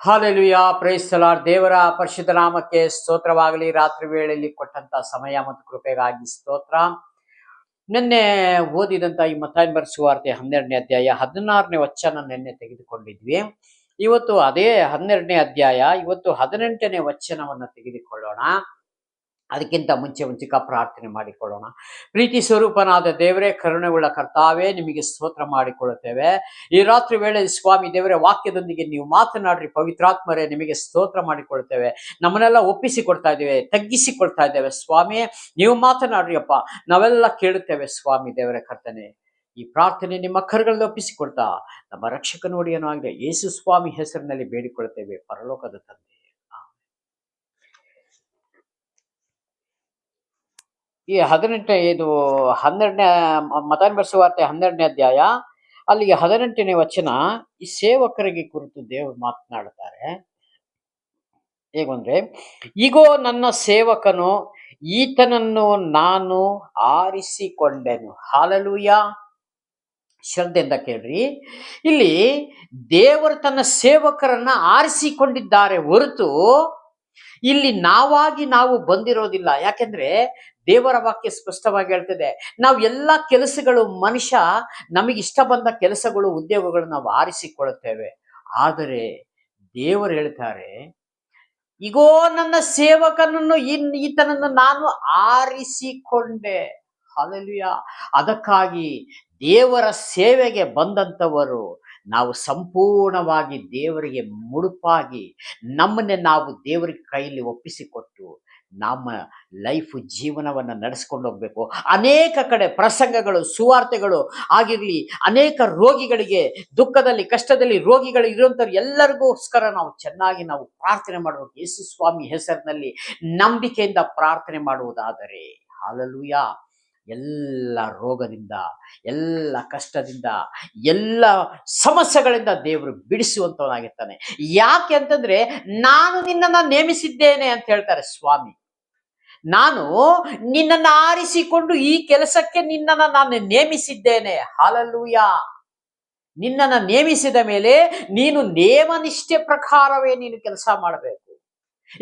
Hallelujah, price the lord. ದೇವರ ಪರಿಶುದ್ಧ ನಾಮಕ್ಕೆ ಸ್ತೋತ್ರವಾಗಲಿ. ರಾತ್ರಿ ವೇಳೆಯಲ್ಲಿ ಕೊಟ್ಟಂತ ಸಮಯ ಮತ್ತು ಕೃಪೆಗಾಗಿ ಸ್ತೋತ್ರ. ನಿನ್ನೆ ಓದಿದಂತ ಈ ಮತ್ತಾಯನ ಬರೆದ ಸುವಾರ್ತೆ 12ನೇ ಅಧ್ಯಾಯ 16ನೇ ವಚನ ನಿನ್ನೆ ತೆಗೆದುಕೊಂಡಿದ್ವಿ. ಇವತ್ತು ಅದೇ 12ನೇ ಅಧ್ಯಾಯ, ಇವತ್ತು 18ನೇ ವಚನವನ್ನು ತೆಗೆದುಕೊಳ್ಳೋಣ. ಅದಕ್ಕಿಂತ ಮುಂಚೆ ಚಿಕ್ಕ ಪ್ರಾರ್ಥನೆ ಮಾಡಿಕೊಳ್ಳೋಣ. ಪ್ರೀತಿ ಸ್ವರೂಪನಾದ ದೇವರೇ, ಕರುಣೆಯುಳ್ಳ ಕರ್ತಾವೇ, ನಿಮಗೆ ಸ್ತೋತ್ರ ಮಾಡಿಕೊಳ್ಳುತ್ತೇವೆ. ಈ ರಾತ್ರಿ ವೇಳೆ ಸ್ವಾಮಿ ದೇವರೇ, ವಾಕ್ಯದೊಂದಿಗೆ ನೀವು ಮಾತನಾಡ್ರಿ ಪವಿತ್ರಾತ್ಮರೇ, ನಿಮಗೆ ಸ್ತೋತ್ರ ಮಾಡಿಕೊಳ್ತೇವೆ. ನಮ್ಮನ್ನೆಲ್ಲ ಒಪ್ಪಿಸಿಕೊಡ್ತಾ ಇದ್ದೇವೆ, ತಗ್ಗಿಸಿಕೊಳ್ತಾ ಇದ್ದೇವೆ ಸ್ವಾಮಿ. ನೀವು ಮಾತನಾಡ್ರಿ ಅಪ್ಪ, ನಾವೆಲ್ಲ ಕೇಳುತ್ತೇವೆ ಸ್ವಾಮಿ ದೇವರೇ ಕರ್ತನೆ. ಈ ಪ್ರಾರ್ಥನೆ ನಿಮ್ಮ ಕರಗಳಲ್ಲಿ ಒಪ್ಪಿಸಿಕೊಡ್ತಾ ನಮ್ಮ ರಕ್ಷಕ ನೋಡಿಯನೂ ಆಗಿದೆ ಯೇಸು ಸ್ವಾಮಿ ಹೆಸರಿನಲ್ಲಿ ಬೇಡಿಕೊಳ್ಳುತ್ತೇವೆ, ಪರಲೋಕದ ತಂದೆ. ಈ 12ನೇ ಮತ್ತಾಯನ ಬರೆದ ಸುವಾರ್ತೆ 12ನೇ ಅಧ್ಯಾಯ, ಅಲ್ಲಿಗೆ 18ನೇ ವಚನ. ಈ ಸೇವಕರಿಗೆ ಕುರಿತು ದೇವರು ಮಾತನಾಡುತ್ತಾರೆ. ಹೇಗಂದ್ರೆ, ಈಗೋ ನನ್ನ ಸೇವಕನು, ಈತನನ್ನು ನಾನು ಆರಿಸಿಕೊಂಡೆನು. ಹಾಲೆಲೂಯಾ. ಶ್ರದ್ಧೆಯಿಂದ ಕೇಳ್ರಿ. ಇಲ್ಲಿ ದೇವರು ತನ್ನ ಸೇವಕರನ್ನ ಆರಿಸಿಕೊಂಡಿದ್ದಾರೆ ಹೊರತು ಇಲ್ಲಿ ನಾವು ಬಂದಿರೋದಿಲ್ಲ. ಯಾಕೆಂದ್ರೆ ದೇವರ ವಾಕ್ಯ ಸ್ಪಷ್ಟವಾಗಿ ಹೇಳ್ತದೆ, ನಾವು ಎಲ್ಲ ಕೆಲಸಗಳು, ಮನುಷ್ಯ ನಮಗೆ ಇಷ್ಟ ಬಂದ ಕೆಲಸಗಳು, ಉದ್ಯೋಗಗಳು ನಾವು ಆರಿಸಿಕೊಳ್ಳುತ್ತೇವೆ. ಆದರೆ ದೇವರು ಹೇಳ್ತಾರೆ, ಈಗೋ ನನ್ನ ಸೇವಕನನ್ನು, ಈತನನ್ನು ನಾನು ಆರಿಸಿಕೊಂಡೆ. ಹಲ್ಲೆಲೂಯಾ. ಅದಕ್ಕಾಗಿ ದೇವರ ಸೇವೆಗೆ ಬಂದಂಥವರು ನಾವು ಸಂಪೂರ್ಣವಾಗಿ ದೇವರಿಗೆ ಮುಡುಪಾಗಿ ನಮ್ಮನ್ನೇ ನಾವು ದೇವರಿಗೆ ಕೈಯಲ್ಲಿ ಒಪ್ಪಿಸಿಕೊಟ್ಟು ನಮ್ಮ ಲೈಫ್ ಜೀವನವನ್ನು ನಡೆಸ್ಕೊಂಡು ಹೋಗ್ಬೇಕು. ಅನೇಕ ಕಡೆ ಪ್ರಸಂಗಗಳು, ಸುವಾರ್ತೆಗಳು ಆಗಿರಲಿ, ಅನೇಕ ರೋಗಿಗಳಿಗೆ, ದುಃಖದಲ್ಲಿ ಕಷ್ಟದಲ್ಲಿ ರೋಗಿಗಳು ಇರುವಂಥವ್ರು ಎಲ್ಲರಿಗೋಸ್ಕರ ನಾವು ಚೆನ್ನಾಗಿ ನಾವು ಪ್ರಾರ್ಥನೆ ಮಾಡಬೇಕು. ಯೇಸು ಸ್ವಾಮಿ ಹೆಸರಿನಲ್ಲಿ ನಂಬಿಕೆಯಿಂದ ಪ್ರಾರ್ಥನೆ ಮಾಡುವುದಾದರೆ, ಹಲ್ಲೆಲೂಯಾ, ಎಲ್ಲ ರೋಗದಿಂದ, ಎಲ್ಲ ಕಷ್ಟದಿಂದ, ಎಲ್ಲ ಸಮಸ್ಯೆಗಳಿಂದ ದೇವರು ಬಿಡಿಸುವಂತವನಾಗಿರ್ತಾನೆ. ಯಾಕೆ ಅಂತಂದ್ರೆ, ನಾನು ನಿನ್ನನ್ನು ನೇಮಿಸಿದ್ದೇನೆ ಅಂತ ಹೇಳ್ತಾರೆ ಸ್ವಾಮಿ. ನಾನು ನಿನ್ನನ್ನು ಆರಿಸಿಕೊಂಡು ಈ ಕೆಲಸಕ್ಕೆ ನಿನ್ನನ್ನು ನಾನು ನೇಮಿಸಿದ್ದೇನೆ. ಹಲ್ಲೆಲೂಯಾ. ನಿನ್ನನ್ನು ನೇಮಿಸಿದ ಮೇಲೆ ನೀನು ನೇಮನಿಷ್ಠೆ ಪ್ರಕಾರವೇ ನೀನು ಕೆಲಸ ಮಾಡಬೇಕು.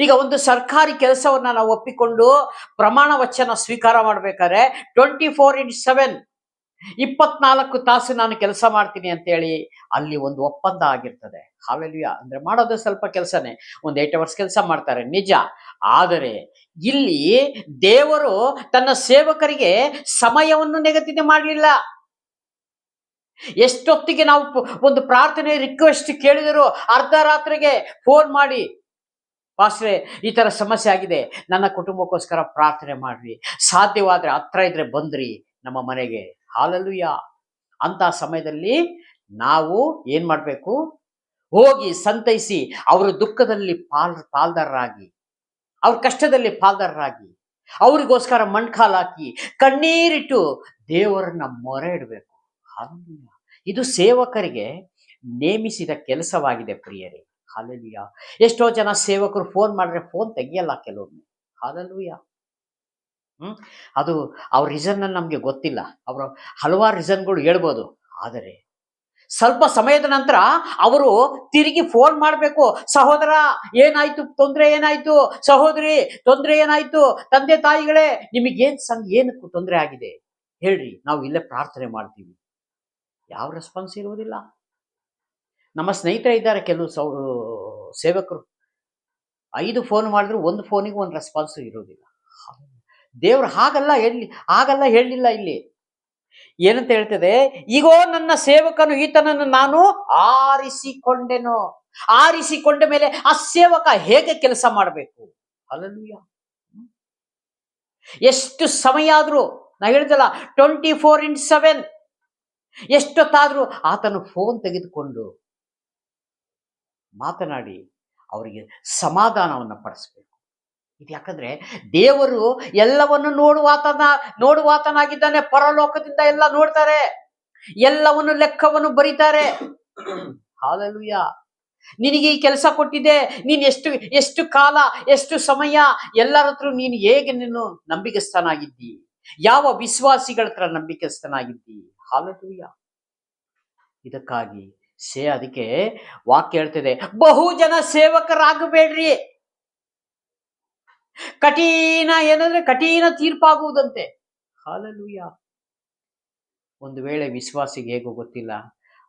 ಈಗ ಒಂದು ಸರ್ಕಾರಿ ಕೆಲಸವನ್ನ ನಾವು ಒಪ್ಪಿಕೊಂಡು ಪ್ರಮಾಣ ವಚನ ಸ್ವೀಕಾರ ಮಾಡ್ಬೇಕಾದ್ರೆ 24x7 24 ತಾಸು ನಾನು ಕೆಲಸ ಮಾಡ್ತೀನಿ ಅಂತೇಳಿ ಅಲ್ಲಿ ಒಂದು ಒಪ್ಪಂದ ಆಗಿರ್ತದೆ. ಹಾಲೆಲೂಯಾ. ಅಂದ್ರೆ ಮಾಡೋದು ಸ್ವಲ್ಪ ಕೆಲಸನೇ, ಒಂದು 8 ಅವರ್ಸ್ ಕೆಲಸ ಮಾಡ್ತಾರೆ ನಿಜ. ಆದರೆ ಇಲ್ಲಿ ದೇವರು ತನ್ನ ಸೇವಕರಿಗೆ ಸಮಯವನ್ನು ನಿಗದಿ ಮಾಡಲಿಲ್ಲ. ಎಷ್ಟೊತ್ತಿಗೆ ನಾವು ಒಂದು ಪ್ರಾರ್ಥನೆ ರಿಕ್ವೆಸ್ಟ್ ಕೇಳಿದರೂ ಅರ್ಧ ರಾತ್ರಿಗೆ ಫೋನ್ ಮಾಡಿ, ಪಾಸ್ಟ್ರೇ ಈ ಥರ ಸಮಸ್ಯೆ ಆಗಿದೆ, ನನ್ನ ಕುಟುಂಬಕ್ಕೋಸ್ಕರ ಪ್ರಾರ್ಥನೆ ಮಾಡ್ರಿ, ಸಾಧ್ಯವಾದರೆ ಹತ್ರ ಇದ್ರೆ ಬಂದ್ರಿ ನಮ್ಮ ಮನೆಗೆ. ಹಾಲೆಲೂಯಾ. ಅಂತ ಸಮಯದಲ್ಲಿ ನಾವು ಏನ್ ಮಾಡಬೇಕು? ಹೋಗಿ ಸಂತೈಸಿ ಅವರ ದುಃಖದಲ್ಲಿ ಪಾಲ್ದಾರರಾಗಿ, ಅವ್ರ ಕಷ್ಟದಲ್ಲಿ ಪಾಲ್ದಾರರಾಗಿ, ಅವ್ರಿಗೋಸ್ಕರ ಮಣ್ಕಾಲ್ ಹಾಕಿ ಕಣ್ಣೀರಿಟ್ಟು ದೇವರನ್ನ ಮೊರೆ ಇಡಬೇಕು. ಹಾಲೆಲೂಯಾ. ಇದು ಸೇವಕರಿಗೆ ನೇಮಿಸಿದ ಕೆಲಸವಾಗಿದೆ ಪ್ರಿಯರೇ. ಹಾಲೆಲೂಯಾ. ಎಷ್ಟೋ ಜನ ಸೇವಕರು ಫೋನ್ ಮಾಡಿದ್ರೆ ಫೋನ್ ತೆಗಿಯಲ್ಲ ಕೆಲವೊಮ್ಮೆ. ಹಾಲೆಲೂಯಾ. ಅದು ಅವ್ರ ರೀಸನ್ ನಮಗೆ ಗೊತ್ತಿಲ್ಲ, ಅವರು ಹಲವಾರು ರೀಸನ್ಗಳು ಹೇಳ್ಬೋದು. ಆದರೆ ಸ್ವಲ್ಪ ಸಮಯದ ನಂತರ ಅವರು ತಿರುಗಿ ಫೋನ್ ಮಾಡಬೇಕು. ಸಹೋದರ ಏನಾಯ್ತು, ತೊಂದರೆ ಏನಾಯ್ತು, ಸಹೋದರಿ ತೊಂದರೆ ಏನಾಯ್ತು, ತಂದೆ ತಾಯಿಗಳೇ ಏನಕ್ಕೂ ತೊಂದರೆ ಆಗಿದೆ ಹೇಳ್ರಿ, ನಾವು ಇಲ್ಲೇ ಪ್ರಾರ್ಥನೆ ಮಾಡ್ತೀವಿ. ಯಾವ ರೆಸ್ಪಾನ್ಸ್ ಇರುವುದಿಲ್ಲ. ನಮ್ಮ ಸ್ನೇಹಿತರೆ ಇದ್ದಾರೆ ಕೆಲವು ಸೇವಕರು, 5 ಫೋನ್ ಮಾಡಿದ್ರು ಒಂದು ಫೋನಿಗೆ ಒಂದು ರೆಸ್ಪಾನ್ಸ್ ಇರೋದಿಲ್ಲ. ದೇವ್ರು ಹಾಗಲ್ಲ ಹೇಳಲಿಲ್ಲ. ಇಲ್ಲಿ ಏನಂತ ಹೇಳ್ತದೆ? ಈಗೋ ನನ್ನ ಸೇವಕನು, ಈತನನ್ನು ನಾನು ಆರಿಸಿಕೊಂಡೆನು. ಆರಿಸಿಕೊಂಡ ಮೇಲೆ ಆ ಸೇವಕ ಹೇಗೆ ಕೆಲಸ ಮಾಡಬೇಕು? ಹಲ್ಲೆಲೂಯಾ. ಎಷ್ಟು ಸಮಯ ಆದ್ರೂ, ನಾ ಹೇಳಿದಲ್ಲ 24x7, ಎಷ್ಟೊತ್ತಾದ್ರೂ ಆತನು ಫೋನ್ ತೆಗೆದುಕೊಂಡು ಮಾತನಾಡಿ ಅವರಿಗೆ ಸಮಾಧಾನವನ್ನು ಪಡಿಸ್ಬೇಕು. ಇದು ಯಾಕಂದ್ರೆ ದೇವರು ಎಲ್ಲವನ್ನು ನೋಡುವಾತನಾಗಿದ್ದಾನೆ. ಪರಲೋಕದಿಂದ ಎಲ್ಲ ನೋಡ್ತಾರೆ, ಎಲ್ಲವನ್ನು ಲೆಕ್ಕವನ್ನು ಬರೀತಾರೆ. ಹಾಲೆಲೂಯಾ. ನಿನಗೆ ಈ ಕೆಲಸ ಕೊಟ್ಟಿದೆ, ನೀನು ಎಷ್ಟು ಕಾಲ, ಎಷ್ಟು ಸಮಯ, ಎಲ್ಲರ ಹತ್ರ ನೀನು ಹೇಗೆ ನೀನು ನಂಬಿಕೆಸ್ಥನಾಗಿದ್ದಿ, ಯಾವ ವಿಶ್ವಾಸಿಗಳ ಹತ್ರ ನಂಬಿಕೆಸ್ಥನಾಗಿದ್ದಿ. ಹಾಲೆಲೂಯಾ. ಇದಕ್ಕಾಗಿ ಅದಕ್ಕೆ ವಾಕ್ಯ ಹೇಳ್ತಿದೆ, ಬಹು ಜನ ಸೇವಕರಾಗಬೇಡ್ರಿ, ಕಠಿಣ ತೀರ್ಪಾಗುವುದಂತೆ. ಹಾಲೆಲೂಯಾ. ಒಂದು ವೇಳೆ ವಿಶ್ವಾಸಿಗೆ ಹೇಗೋ ಗೊತ್ತಿಲ್ಲ,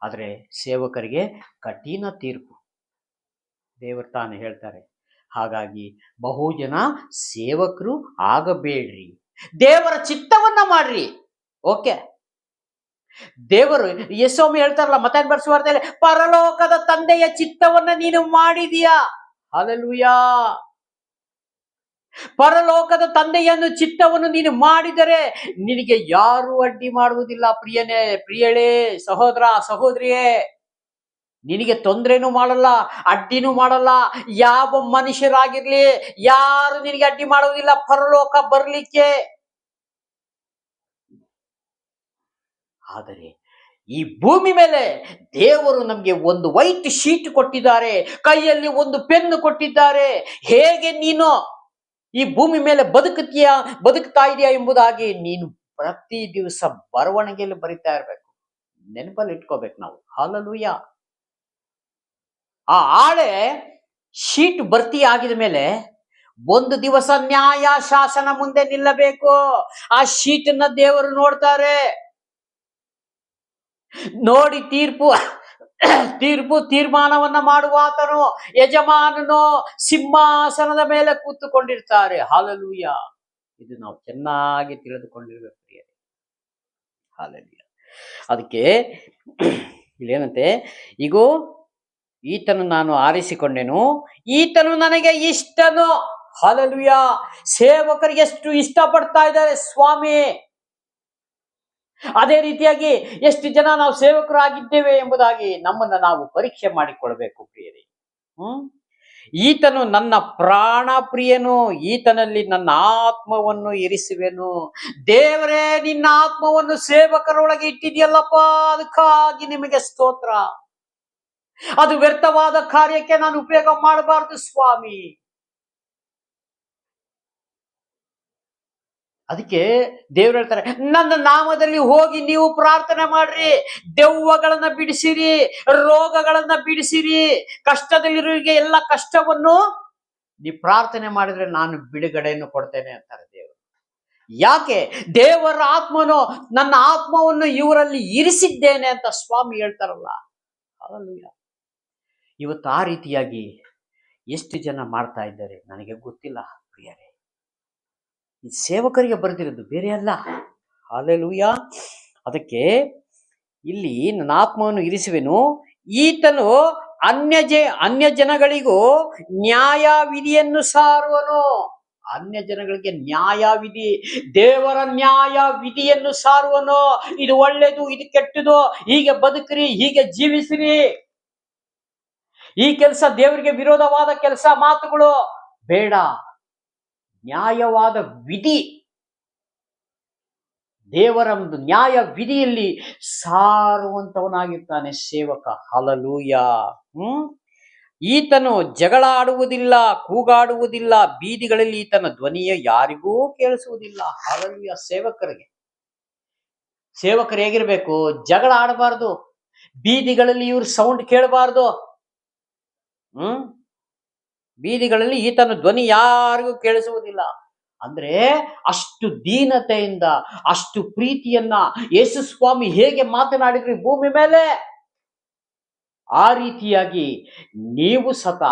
ಆದರೆ ಸೇವಕರಿಗೆ ಕಠಿಣ ತೀರ್ಪು ದೇವರು ತಾನೇ ಹೇಳ್ತಾರೆ. ಹಾಗಾಗಿ ಬಹು ಜನ ಸೇವಕರು ಆಗಬೇಡ್ರಿ, ದೇವರ ಚಿತ್ತವನ್ನ ಮಾಡ್ರಿ. ಓಕೆ, ದೇವರು ಯೇಸು ಹೇಳ್ತಾರಲ್ಲ ಮತ್ತಾಯ ಬರೆಸುವಾರ್ತೆಯಲ್ಲಿ, ಪರಲೋಕದ ತಂದೆಯ ಚಿತ್ತವನ್ನ ನೀನು ಮಾಡಿದೀಯಾ. ಹಲ್ಲೆಲೂಯಾ. ಪರಲೋಕದ ತಂದೆಯನ್ನು ಚಿತ್ತವನ್ನು ನೀನು ಮಾಡಿದರೆ ನಿನಗೆ ಯಾರು ಅಡ್ಡಿ ಮಾಡುವುದಿಲ್ಲ. ಪ್ರಿಯನೇ, ಪ್ರಿಯಳೇ, ಸಹೋದರ, ಸಹೋದರಿಯೇ, ನಿನಗೆ ತೊಂದರೆನೂ ಮಾಡಲ್ಲ, ಅಡ್ಡಿನೂ ಮಾಡಲ್ಲ. ಯಾವ ಮನುಷ್ಯರಾಗಿರ್ಲಿ ಯಾರು ನಿನಗೆ ಅಡ್ಡಿ ಮಾಡುವುದಿಲ್ಲ ಪರಲೋಕ ಬರ್ಲಿಕ್ಕೆ. ಆದರೆ ಈ ಭೂಮಿ ಮೇಲೆ ದೇವರು ನಮಗೆ ಒಂದು ವೈಟ್ ಶೀಟ್ ಕೊಟ್ಟಿದ್ದಾರೆ, ಕೈಯಲ್ಲಿ ಒಂದು ಪೆನ್ನು ಕೊಟ್ಟಿದ್ದಾರೆ. ಹೇಗೆ ನೀನು ಈ ಭೂಮಿ ಮೇಲೆ ಬದುಕ್ತಾ ಇದೆಯಾ ಎಂಬುದಾಗಿ ನೀನು ಪ್ರತಿ ದಿವಸ ಬರವಣಿಗೆಯಲ್ಲಿ ಬರಿತಾ ಇರ್ಬೇಕು. ನೆನಪಲ್ಲಿ ಇಟ್ಕೋಬೇಕು ನಾವು. ಹಲ್ಲೆಲೂಯಾ. ಆ ಆಳೆ ಶೀಟ್ ಭರ್ತಿ ಆಗಿದ ಮೇಲೆ ಒಂದು ದಿವಸ ನ್ಯಾಯ ಶಾಸನ ಮುಂದೆ ನಿಲ್ಲಬೇಕು. ಆ ಶೀಟನ್ನ ದೇವರು ನೋಡ್ತಾರೆ. ನೋಡಿ ತೀರ್ಮಾನವನ್ನ ಮಾಡುವಾತನು, ಯಜಮಾನನು ಸಿಂಹಾಸನದ ಮೇಲೆ ಕೂತುಕೊಂಡಿರ್ತಾರೆ. ಹಲ್ಲೆಲೂಯಾ. ಇದು ನಾವು ಚೆನ್ನಾಗಿ ತಿಳಿದುಕೊಂಡಿರ್ಬೇಕು. ಹಲ್ಲೆಲೂಯಾ. ಅದಕ್ಕೆ ಇಲ್ಲೇನಂತೆ, ಈಗೋ ಈತನು ನಾನು ಆರಿಸಿಕೊಂಡೆನು, ಈತನು ನನಗೆ ಇಷ್ಟನು. ಹಲ್ಲೆಲೂಯಾ. ಸೇವಕರಿಗೆ ಎಷ್ಟು ಇಷ್ಟಪಡ್ತಾ ಇದ್ದಾರೆ ಸ್ವಾಮಿ. ಅದೇ ರೀತಿಯಾಗಿ ಎಷ್ಟು ಜನ ನಾವು ಸೇವಕರಾಗಿದ್ದೇವೆ ಎಂಬುದಾಗಿ ನಮ್ಮನ್ನು ನಾವು ಪರೀಕ್ಷೆ ಮಾಡಿಕೊಳ್ಬೇಕು ಪ್ರಿಯರೇ. ಈತನು ನನ್ನ ಪ್ರಾಣ ಪ್ರಿಯನು, ಈತನಲ್ಲಿ ನನ್ನ ಆತ್ಮವನ್ನು ಇರಿಸುವೆನು. ದೇವರೇ, ನಿನ್ನ ಆತ್ಮವನ್ನು ಸೇವಕರೊಳಗೆ ಇಟ್ಟಿದೆಯಲ್ಲಪ್ಪ, ಅದಕ್ಕಾಗಿ ನಿಮಗೆ ಸ್ತೋತ್ರ. ಅದು ವ್ಯರ್ಥವಾದ ಕಾರ್ಯಕ್ಕೆ ನಾನು ಉಪಯೋಗ ಮಾಡಬಾರದು ಸ್ವಾಮಿ. ಅದಕ್ಕೆ ದೇವ್ರು ಹೇಳ್ತಾರೆ, ನನ್ನ ನಾಮದಲ್ಲಿ ಹೋಗಿ ನೀವು ಪ್ರಾರ್ಥನೆ ಮಾಡ್ರಿ, ದೆವ್ವಗಳನ್ನ ಬಿಡಿಸಿರಿ, ರೋಗಗಳನ್ನ ಬಿಡಿಸಿರಿ, ಕಷ್ಟದಲ್ಲಿರೋರಿಗೆ ಎಲ್ಲ ಕಷ್ಟವನ್ನು ನೀವು ಪ್ರಾರ್ಥನೆ ಮಾಡಿದ್ರೆ ನಾನು ಬಿಡುಗಡೆಯನ್ನು ಕೊಡ್ತೇನೆ ಅಂತಾರೆ ದೇವರು. ಯಾಕೆ? ದೇವರ ಆತ್ಮನು, ನನ್ನ ಆತ್ಮವನ್ನು ಇವರಲ್ಲಿ ಇರಿಸಿದ್ದೇನೆ ಅಂತ ಸ್ವಾಮಿ ಹೇಳ್ತಾರಲ್ಲ. ಇವತ್ತು ಆ ರೀತಿಯಾಗಿ ಎಷ್ಟು ಜನ ಮಾಡ್ತಾ ಇದ್ದಾರೆ ನನಗೆ ಗೊತ್ತಿಲ್ಲ ಪ್ರಿಯರೇ. ಈ ಸೇವಕರಿಗೆ ಬರೆದಿರೋದು ಬೇರೆ ಅಲ್ಲ. ಹಲ್ಲೆಲೂಯಾ. ಅದಕ್ಕೆ ಇಲ್ಲಿ ನನ್ನ ಆತ್ಮವನ್ನು ಇರಿಸುವೆನು, ಈತನು ಅನ್ಯ ಜನಗಳಿಗೂ ನ್ಯಾಯ ವಿಧಿಯನ್ನು ಸಾರುವನು. ಅನ್ಯ ಜನಗಳಿಗೆ ನ್ಯಾಯ ವಿಧಿ, ದೇವರ ನ್ಯಾಯ ವಿಧಿಯನ್ನು ಸಾರುವನು. ಇದು ಒಳ್ಳೆಯದು, ಇದು ಕೆಟ್ಟದು, ಹೀಗೆ ಬದುಕ್ರಿ, ಹೀಗೆ ಜೀವಿಸಿರಿ. ಈ ಕೆಲಸ ದೇವರಿಗೆ ವಿರೋಧವಾದ ಕೆಲಸ, ಮಾತುಗಳು ಬೇಡ. ನ್ಯಾಯವಾದ ವಿಧಿ, ದೇವರ ಒಂದು ನ್ಯಾಯ ವಿಧಿಯಲ್ಲಿ ಸಾರುವಂತವನಾಗಿರ್ತಾನೆ ಸೇವಕ. ಹಲ್ಲೆಲೂಯಾ. ಈತನು ಜಗಳ ಆಡುವುದಿಲ್ಲ, ಕೂಗಾಡುವುದಿಲ್ಲ, ಬೀದಿಗಳಲ್ಲಿ ಈತನ ಧ್ವನಿಯ ಯಾರಿಗೂ ಕೇಳಿಸುವುದಿಲ್ಲ. ಹಲ್ಲೆಲೂಯಾ. ಸೇವಕರು ಹೇಗಿರ್ಬೇಕು? ಜಗಳ ಆಡಬಾರ್ದು, ಬೀದಿಗಳಲ್ಲಿ ಇವ್ರ ಸೌಂಡ್ ಕೇಳಬಾರ್ದು. ಬೀದಿಗಳಲ್ಲಿ ಈತನ ಧ್ವನಿ ಯಾರಿಗೂ ಕೇಳಿಸುವುದಿಲ್ಲ. ಅಂದ್ರೆ ಅಷ್ಟು ದೀನತೆಯಿಂದ, ಅಷ್ಟು ಪ್ರೀತಿಯನ್ನ ಯೇಸು ಸ್ವಾಮಿ ಹೇಗೆ ಮಾತನಾಡಿದ್ರಿ ಭೂಮಿ ಮೇಲೆ, ಆ ರೀತಿಯಾಗಿ ನೀವು ಸತ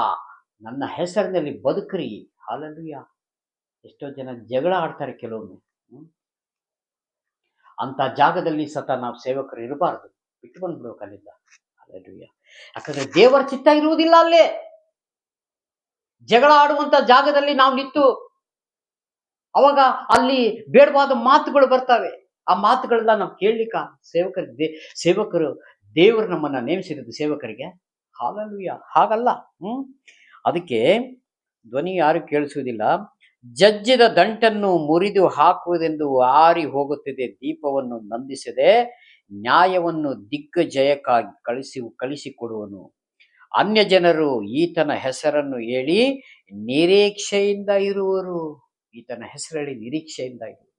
ನನ್ನ ಹೆಸರಿನಲ್ಲಿ ಬದುಕ್ರಿ. ಹಲ್ಲೆಲೂಯಾ. ಎಷ್ಟೋ ಜನ ಜಗಳ ಆಡ್ತಾರೆ ಕೆಲವೊಮ್ಮೆ. ಅಂತ ಜಾಗದಲ್ಲಿ ಸತ ನಾವು ಸೇವಕರು ಇರಬಾರ್ದು, ಬಿಟ್ಟು ಬಂದ್ಬಿಡ್ಬೇಕು ಅಲ್ಲಿಂದ. ಹಲ್ಲೆಲೂಯಾ. ಯಾಕಂದ್ರೆ ದೇವರ ಚಿತ್ತ ಇರುವುದಿಲ್ಲ ಅಲ್ಲೇ. ಜಗಳ ಆಡುವಂತ ಜಾಗದಲ್ಲಿ ನಾವು ನಿಂತು ಅವಾಗ ಅಲ್ಲಿ ಬೇಡವಾದ ಮಾತುಗಳು ಬರ್ತವೆ. ಆ ಮಾತುಗಳನ್ನ ನಾವು ಕೇಳಲಿಕ್ಕ ಸೇವಕರು ದೇವರು ನಮ್ಮನ್ನ ನೇಮಿಸಿರೋದು ಸೇವಕರಿಗೆ. ಹಲ್ಲೆಲೂಯಾ. ಹಾಗಲ್ಲ. ಅದಕ್ಕೆ ಧ್ವನಿ ಯಾರು ಕೇಳಿಸುವುದಿಲ್ಲ. ಜಜ್ಜಿದ ದಂಟನ್ನು ಮುರಿದು ಹಾಕುವುದೆಂದು ಆರಿ ಹೋಗುತ್ತದೆ, ದೀಪವನ್ನು ನಂದಿಸದೆ ನ್ಯಾಯವನ್ನು ದಿಗ್ಗಜಯಕ್ಕಾಗಿ ಕಳಿಸಿಕೊಡುವನು. ಅನ್ಯ ಜನರು ಈತನ ಹೆಸರನ್ನು ಹೇಳಿ ನಿರೀಕ್ಷೆಯಿಂದ ಇರುವರು. ಈತನ ಹೆಸರಲ್ಲಿ ನಿರೀಕ್ಷೆಯಿಂದ ಇರುವರು.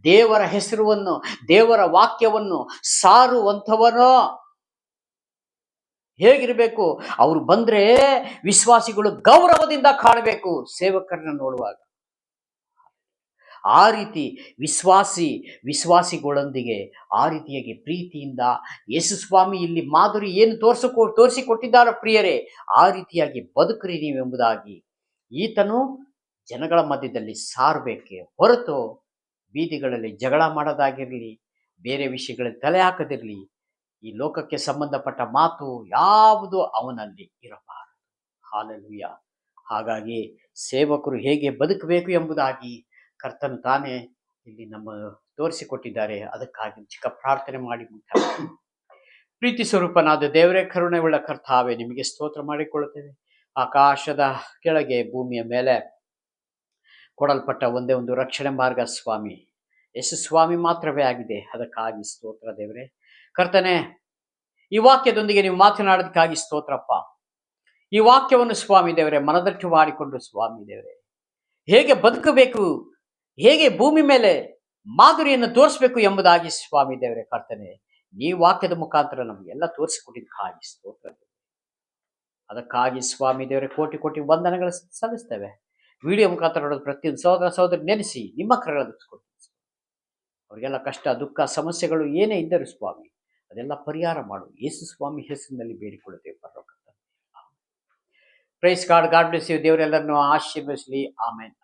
ದೇವರ ಹೆಸರುವನ್ನು, ದೇವರ ವಾಕ್ಯವನ್ನು ಸಾರುವಂಥವನು ಹೇಗಿರಬೇಕು? ಅವರು ಬಂದ್ರೆ ವಿಶ್ವಾಸಿಗಳು ಗೌರವದಿಂದ ಕಾಣಬೇಕು ಸೇವಕರನ್ನ ನೋಡುವಾಗ. ಆ ರೀತಿ ವಿಶ್ವಾಸಿಗಳೊಂದಿಗೆ ಆ ರೀತಿಯಾಗಿ ಪ್ರೀತಿಯಿಂದ ಯೇಸು ಸ್ವಾಮಿ ಇಲ್ಲಿ ಮಾದರಿ ಏನು ತೋರಿಸಿಕೊಟ್ಟಿದ್ದಾರೋ ಪ್ರಿಯರೇ, ಆ ರೀತಿಯಾಗಿ ಬದುಕ್ರಿ ನೀವೆಂಬುದಾಗಿ ಈತನು ಜನಗಳ ಮಧ್ಯದಲ್ಲಿ ಸಾರಬೇಕೆ ಹೊರತು ಬೀದಿಗಳಲ್ಲಿ ಜಗಳ ಮಾಡೋದಾಗಿರಲಿ, ಬೇರೆ ವಿಷಯಗಳಲ್ಲಿ ತಲೆ ಹಾಕದಿರಲಿ, ಈ ಲೋಕಕ್ಕೆ ಸಂಬಂಧಪಟ್ಟ ಮಾತು ಯಾವುದು ಅವನಲ್ಲಿ ಇರಬಾರದು. ಹಾಲೆಲೂಯ. ಹಾಗಾಗಿ ಸೇವಕರು ಹೇಗೆ ಬದುಕಬೇಕು ಎಂಬುದಾಗಿ ಕರ್ತನು ತಾನೇ ಇಲ್ಲಿ ನಮ್ಮ ತೋರಿಸಿಕೊಟ್ಟಿದ್ದಾರೆ. ಅದಕ್ಕಾಗಿ ಚಿಕ್ಕ ಪ್ರಾರ್ಥನೆ ಮಾಡಿ ಮುಗಿಸ್ತೇವೆ. ಪ್ರೀತಿ ಸ್ವರೂಪನಾದ ದೇವರೇ, ಕರುಣೆಯುಳ್ಳ ಕರ್ತಾವೇ, ನಿಮಗೆ ಸ್ತೋತ್ರ ಮಾಡಿಕೊಳ್ಳುತ್ತೇವೆ. ಆಕಾಶದ ಕೆಳಗೆ ಭೂಮಿಯ ಮೇಲೆ ಕೊಡಲ್ಪಟ್ಟ ಒಂದೇ ಒಂದು ರಕ್ಷಣೆ ಮಾರ್ಗ ಸ್ವಾಮಿ ಯೇಸು ಸ್ವಾಮಿ ಮಾತ್ರವೇ ಆಗಿದೆ. ಅದಕ್ಕಾಗಿ ಸ್ತೋತ್ರ ದೇವರೇ. ಕರ್ತನೆ, ಈ ವಾಕ್ಯದೊಂದಿಗೆ ನೀವು ಮಾತನಾಡೋದಕ್ಕಾಗಿ ಸ್ತೋತ್ರಪ್ಪ. ಈ ವಾಕ್ಯವನ್ನು ಸ್ವಾಮಿ ದೇವರೇ ಮನದಟ್ಟು ಮಾಡಿಕೊಂಡು ಸ್ವಾಮಿ ದೇವರೇ ಹೇಗೆ ಬದುಕಬೇಕು, ಹೇಗೆ ಭೂಮಿ ಮೇಲೆ ಮಾದರಿಯನ್ನು ತೋರಿಸಬೇಕು ಎಂಬುದಾಗಿ ಸ್ವಾಮಿ ದೇವರೇ ಕರ್ತನೆ, ಈ ವಾಕ್ಯದ ಮುಖಾಂತರ ನಮಗೆಲ್ಲ ತೋರಿಸಿಕೊಟ್ಟಿದ್ದಕ್ಕಾಗಿ ಸ್ತೋತ್ರ. ಅದಕ್ಕಾಗಿ ಸ್ವಾಮಿ ದೇವರೇ ಕೋಟಿ ಕೋಟಿ ವಂದನೆಗಳು ಸಲ್ಲಿಸ್ತೇವೆ. ವಿಡಿಯೋ ಮುಖಾಂತರ ನೋಡೋದು ಪ್ರತಿಯೊಂದು ಸಹೋದರಿ ನೆನೆಸಿ ನಿಮ್ಮ ಕರೆಗಳನ್ನು ಅವರಿಗೆಲ್ಲ ಕಷ್ಟ, ದುಃಖ, ಸಮಸ್ಯೆಗಳು ಏನೇ ಇದ್ದರೂ ಸ್ವಾಮಿ ಅದೆಲ್ಲ ಪರಿಹಾರ ಮಾಡು. ಯೇಸು ಸ್ವಾಮಿ ಹೆಸರಿನಲ್ಲಿ ಬೇಡಿಕೊಳ್ಳುತ್ತೇವೆ ಪರಲೋಕ ತಂದೆ. Praise God. God bless you. ದೇವರೆಲ್ಲರನ್ನು ಆಶೀರ್ವದಿಸಲಿ. ಆಮೆನ್.